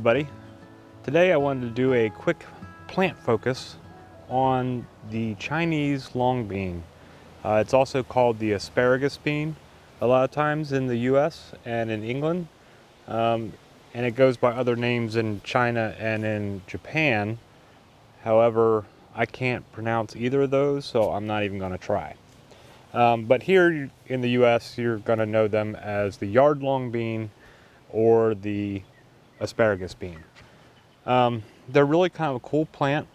everybody. Today I wanted to do a quick plant focus on the Chinese long bean. It's also called the asparagus bean a lot of times in the US and in England. And it goes by other names in China and in Japan. However, I can't pronounce either of those, so I'm not even going to try. But here in the US, you're going to know them as the yard long bean or the asparagus bean. They're really kind of a cool plant.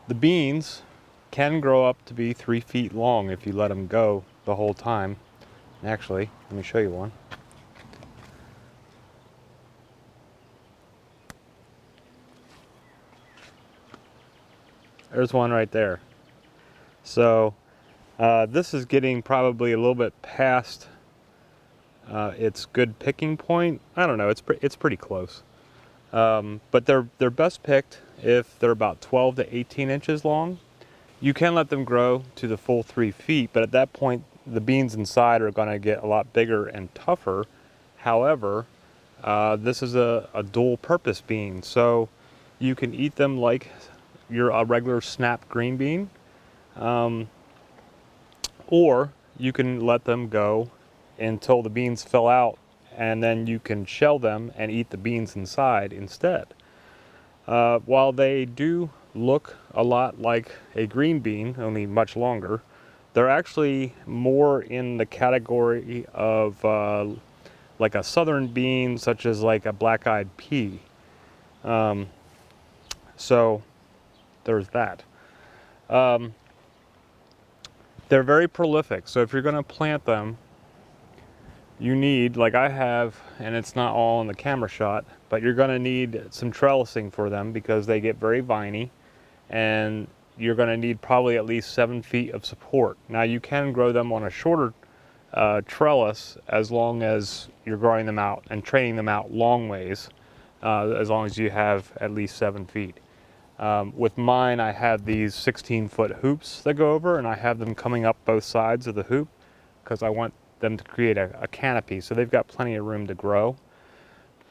The beans can grow up to be 3 feet long if you let them go the whole time. Actually, let me show you one. There's one right there. So this is getting probably a little bit past its good picking point. I don't know, it's pretty close. But they're best picked if they're about 12 to 18 inches long. You can let them grow to the full 3 feet, but at that point the beans inside are going to get a lot bigger and tougher. However, this is a dual purpose bean, so you can eat them like a regular snap green bean, or you can let them go until the beans fill out, and then you can shell them and eat the beans inside instead. While they do look a lot like a green bean, only much longer, they're actually more in the category of like a southern bean, such as like a black-eyed pea. So there's that. They're very prolific, so if you're going to plant them, you need, like I have, and it's not all in the camera shot, but you're going to need some trellising for them because they get very viney, and you're going to need probably at least 7 feet of support. Now you can grow them on a shorter trellis as long as you're growing them out and training them out long ways, as long as you have at least 7 feet. With mine, I have these 16-foot hoops that go over, and I have them coming up both sides of the hoop because I want them to create a canopy, so they've got plenty of room to grow.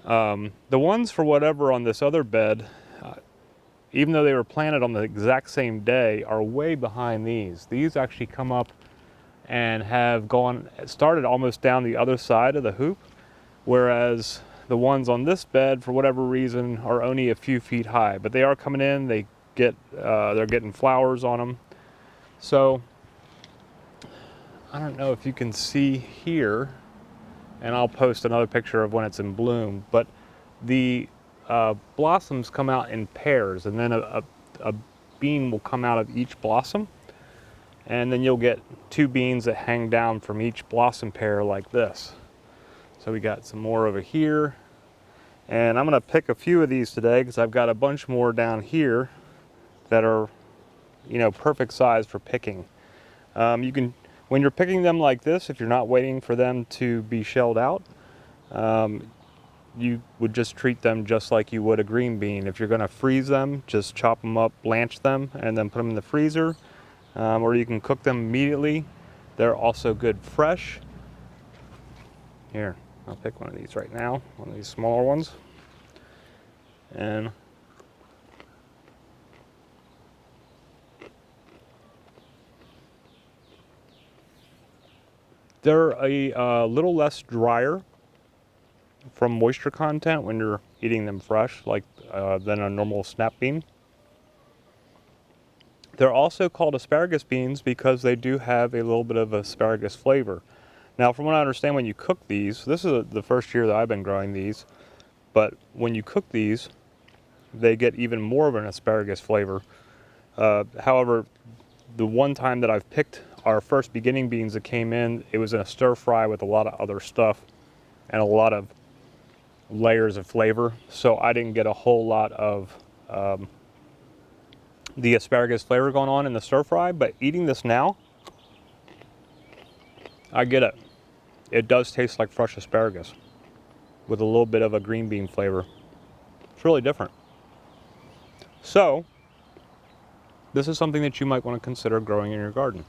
The ones, for whatever, on this other bed, even though they were planted on the exact same day, are way behind these. These actually come up and have started almost down the other side of the hoop, whereas the ones on this bed, for whatever reason, are only a few feet high. But they are coming in. They're getting flowers on them. So I don't know if you can see here, and I'll post another picture of when it's in bloom, but the blossoms come out in pairs, and then a bean will come out of each blossom, and then you'll get 2 beans that hang down from each blossom pair like this. So we got some more over here, and I'm going to pick a few of these today because I've got a bunch more down here that are, perfect size for picking. You can, when you're picking them like this, if you're not waiting for them to be shelled out, you would just treat them just like you would a green bean. If you're going to freeze them, just chop them up, blanch them, and then put them in the freezer. Or you can cook them immediately. They're also good fresh. Here, I'll pick one of these right now, one of these smaller ones. And they're a little less drier from moisture content when you're eating them fresh, like than a normal snap bean. They're also called asparagus beans because they do have a little bit of asparagus flavor. Now, from what I understand, when you cook these, this is the first year that I've been growing these, but when you cook these, they get even more of an asparagus flavor. However, the one time that I've picked our first beginning beans that came in, it was in a stir fry with a lot of other stuff and a lot of layers of flavor, so I didn't get a whole lot of the asparagus flavor going on in the stir fry. But eating this now, I get it. It does taste like fresh asparagus with a little bit of a green bean flavor. It's really different. So this is something that you might want to consider growing in your garden.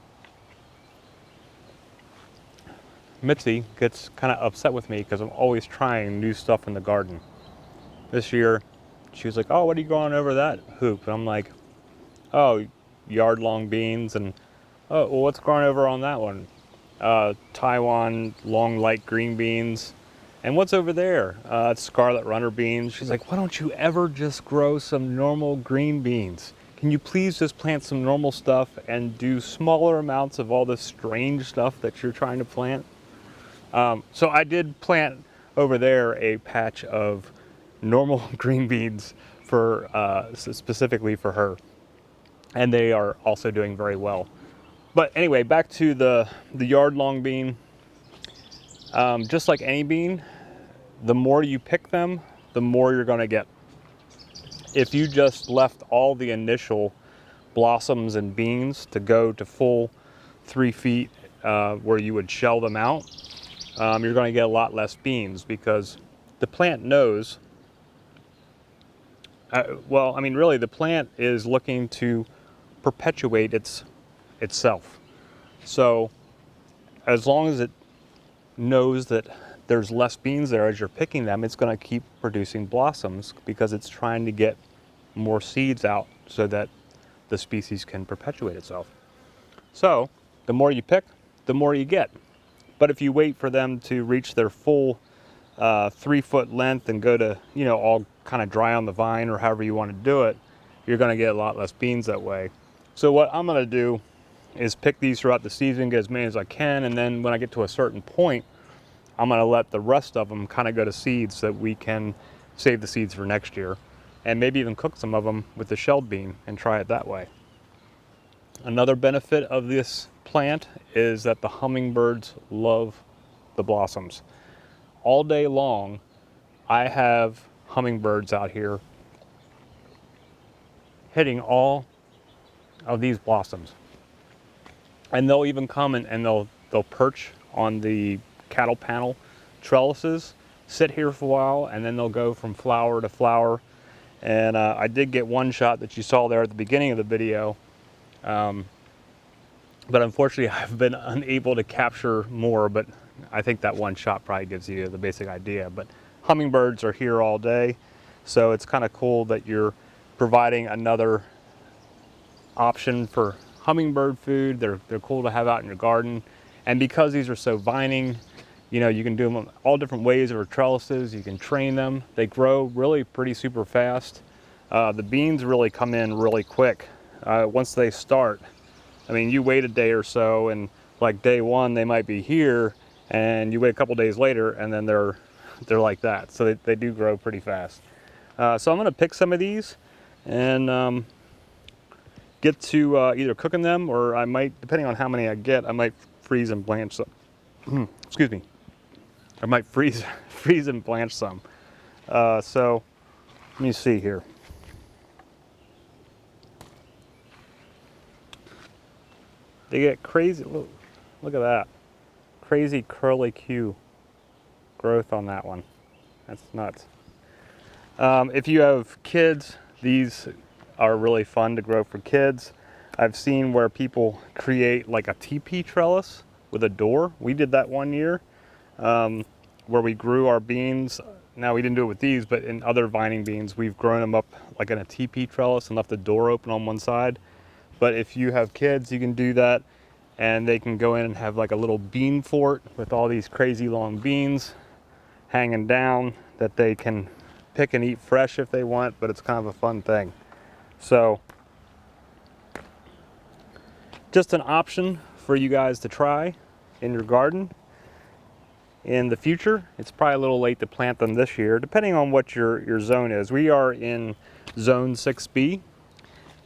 Mitzi gets kind of upset with me because I'm always trying new stuff in the garden. This year, she was like, "Oh, what are you going over that hoop?" And I'm like, "Oh, yard-long beans." And, "Oh, well, what's growing over on that one?" Taiwan long light green beans. "And what's over there?" It's scarlet runner beans. She's like, "Why don't you ever just grow some normal green beans? Can you please just plant some normal stuff and do smaller amounts of all this strange stuff that you're trying to plant?" So I did plant over there a patch of normal green beans for specifically for her, and they are also doing very well. But anyway, back to the yard long bean. Just like any bean, the more you pick them, the more you're going to get. If you just left all the initial blossoms and beans to go to full 3 feet where you would shell them out, you're going to get a lot less beans because the plant knows. Well, I mean, really, the plant is looking to perpetuate itself. So as long as it knows that there's less beans there as you're picking them, it's going to keep producing blossoms because it's trying to get more seeds out so that the species can perpetuate itself. So the more you pick, the more you get. But if you wait for them to reach their full 3 foot length and go to, all kind of dry on the vine or however you want to do it, you're going to get a lot less beans that way. So what I'm going to do is pick these throughout the season, get as many as I can, and then when I get to a certain point, I'm going to let the rest of them kind of go to seeds so that we can save the seeds for next year, and maybe even cook some of them with the shelled bean and try it that way. Another benefit of this plant is that the hummingbirds love the blossoms. All day long, I have hummingbirds out here hitting all of these blossoms. And they'll even come and they'll perch on the cattle panel trellises, sit here for a while, and then they'll go from flower to flower. And I did get one shot that you saw there at the beginning of the video. But unfortunately, I've been unable to capture more, but I think that one shot probably gives you the basic idea. But hummingbirds are here all day, so it's kind of cool that you're providing another option for hummingbird food. They're cool to have out in your garden. And because these are so vining, you can do them all different ways over trellises. You can train them. They grow really pretty super fast. The beans really come in really quick once they start. I mean, you wait a day or so, and like day one, they might be here, and you wait a couple days later, and then they're like that. So they do grow pretty fast. So I'm going to pick some of these and get to either cooking them, or I might, depending on how many I get, I might freeze and blanch some. Excuse me. I might freeze and blanch some. So let me see here. They get crazy, look at that. Crazy curly Q growth on that one. That's nuts. If you have kids, these are really fun to grow for kids. I've seen where people create like a teepee trellis with a door. We did that one year where we grew our beans. Now we didn't do it with these, but in other vining beans, we've grown them up like in a teepee trellis and left the door open on one side. But if you have kids, you can do that, and they can go in and have like a little bean fort with all these crazy long beans hanging down that they can pick and eat fresh if they want, but it's kind of a fun thing. So just an option for you guys to try in your garden in the future. It's probably a little late to plant them this year, depending on what your zone is. We are in zone 6B,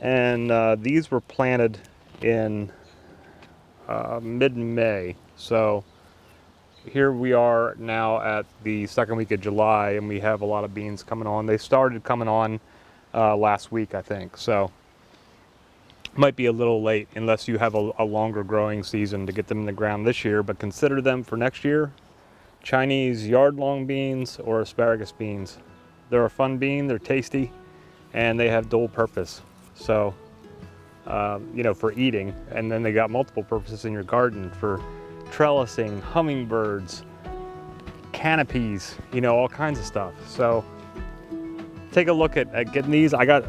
and these were planted in mid-May. So here we are now at the second week of July, and we have a lot of beans coming on. They started coming on last week, I think. So might be a little late unless you have a longer growing season to get them in the ground this year, but consider them for next year. Chinese yard-long beans or asparagus beans. They're a fun bean, they're tasty, and they have dual purpose. So, for eating, and then they got multiple purposes in your garden for trellising, hummingbirds, canopies, you know, all kinds of stuff. So take a look at getting these. I got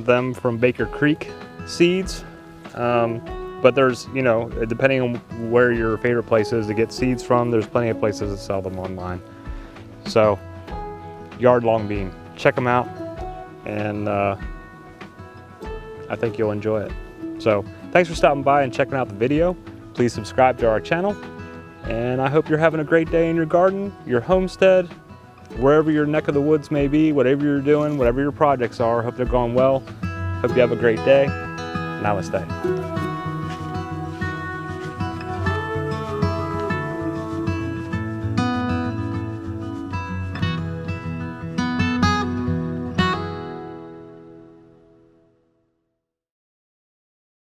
them from Baker Creek Seeds, but there's, you know, depending on where your favorite place is to get seeds from, there's plenty of places that sell them online. So Yard Long Bean, check them out, and I think you'll enjoy it. So thanks for stopping by and checking out the video. Please subscribe to our channel, and I hope you're having a great day in your garden, your homestead, wherever your neck of the woods may be, whatever you're doing, whatever your projects are. Hope they're going well. Hope you have a great day. Namaste.